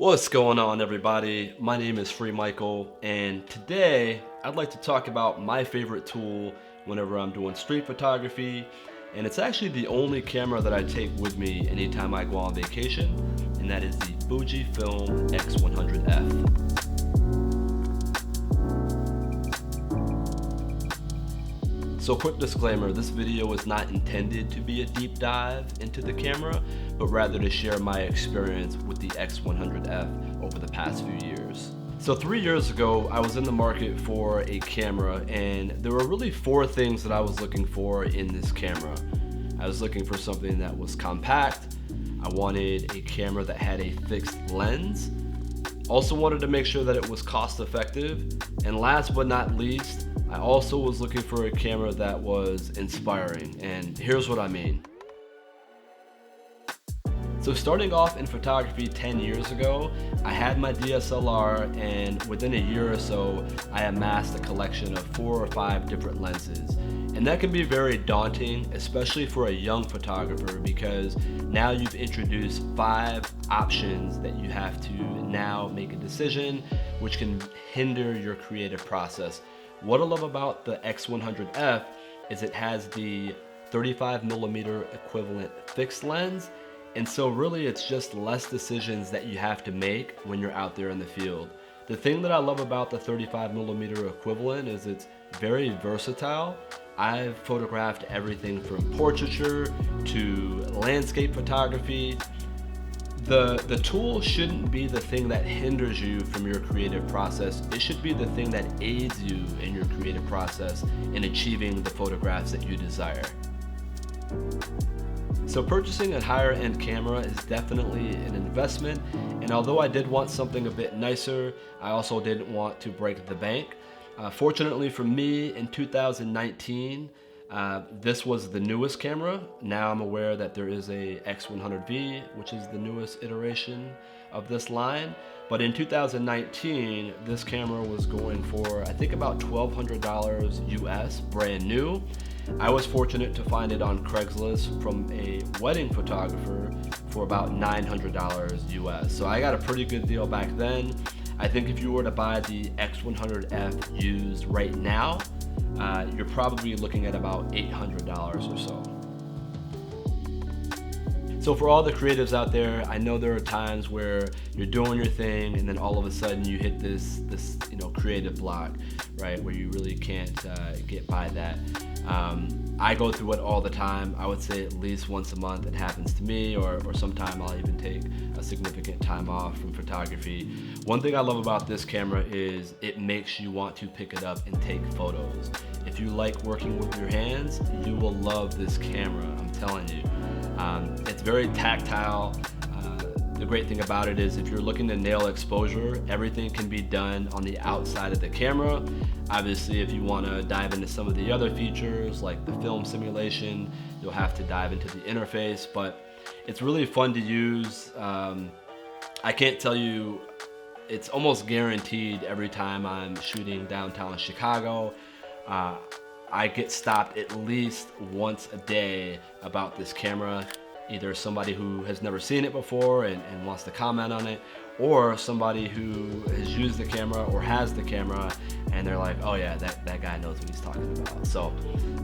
What's going on, everybody? My name is Free Michael, and today I'd like to talk about my favorite tool whenever I'm doing street photography, and it's actually the only camera that I take with me anytime I go on vacation, and that is the Fujifilm X100F. So quick disclaimer, this video is not intended to be a deep dive into the camera, but rather to share my experience with the X100F over the past few years. So 3 years ago, I was in the market for a camera, and there were really 4 things that I was looking for in this camera. I was looking for something that was compact. I wanted a camera that had a fixed lens. Also wanted to make sure that it was cost effective. And last but not least, I also was looking for a camera that was inspiring, and here's what I mean. So starting off in photography 10 years ago, I had my DSLR, and within a year or so, I amassed a collection of 4 or 5 different lenses. And that can be very daunting, especially for a young photographer, because now you've introduced 5 options that you have to now make a decision, which can hinder your creative process. What I love about the X100F is it has the 35mm equivalent fixed lens, and so really it's just less decisions that you have to make when you're out there in the field. The thing that I love about the 35mm equivalent is it's very versatile. I've photographed everything from portraiture to landscape photography. The tool shouldn't be the thing that hinders you from your creative process. It should be the thing that aids you in your creative process in achieving the photographs that you desire. So purchasing a higher end camera is definitely an investment, and although I did want something a bit nicer, I also didn't want to break the bank. Fortunately for me, in 2019, this was the newest camera. Now I'm aware that there is a X100V, which is the newest iteration of this line. But in 2019, this camera was going for, I think, about $1,200 US, brand new. I was fortunate to find it on Craigslist from a wedding photographer for about $900 US. So I got a pretty good deal back then. I think if you were to buy the X100F used right now, you're probably looking at about $800 or so. So for all the creatives out there, I know there are times where you're doing your thing and then all of a sudden you hit this creative block, right, where you really can't get by that. I go through it all the time. I would say at least once a month it happens to me, or sometime I'll even take a significant time off from photography. One thing I love about this camera is it makes you want to pick it up and take photos. If you like working with your hands, you will love this camera, I'm telling you. It's very tactile. The great thing about it is if you're looking to nail exposure, everything can be done on the outside of the camera. Obviously, if you want to dive into some of the other features like the film simulation, you'll have to dive into the interface, but it's really fun to use. I can't tell you, it's almost guaranteed every time I'm shooting downtown Chicago. I get stopped at least once a day about this camera. Either somebody who has never seen it before and wants to comment on it, or somebody who has used the camera or has the camera and they're like, oh yeah, that guy knows what he's talking about. So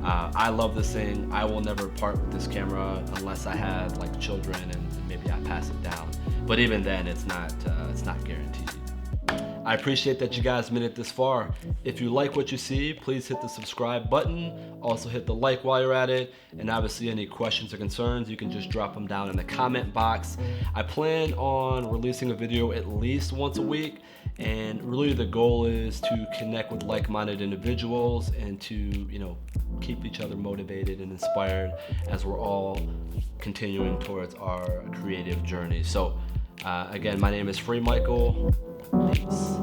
I love this thing. I will never part with this camera unless I have like children and maybe I pass it down. But even then, it's not guaranteed. I appreciate that you guys made it this far. If you like what you see, please hit the subscribe button. Also hit the like while you're at it. And obviously any questions or concerns, you can just drop them down in the comment box. I plan on releasing a video at least once a week. And really the goal is to connect with like-minded individuals and to, keep each other motivated and inspired as we're all continuing towards our creative journey. So again, my name is Free Michael. Peace.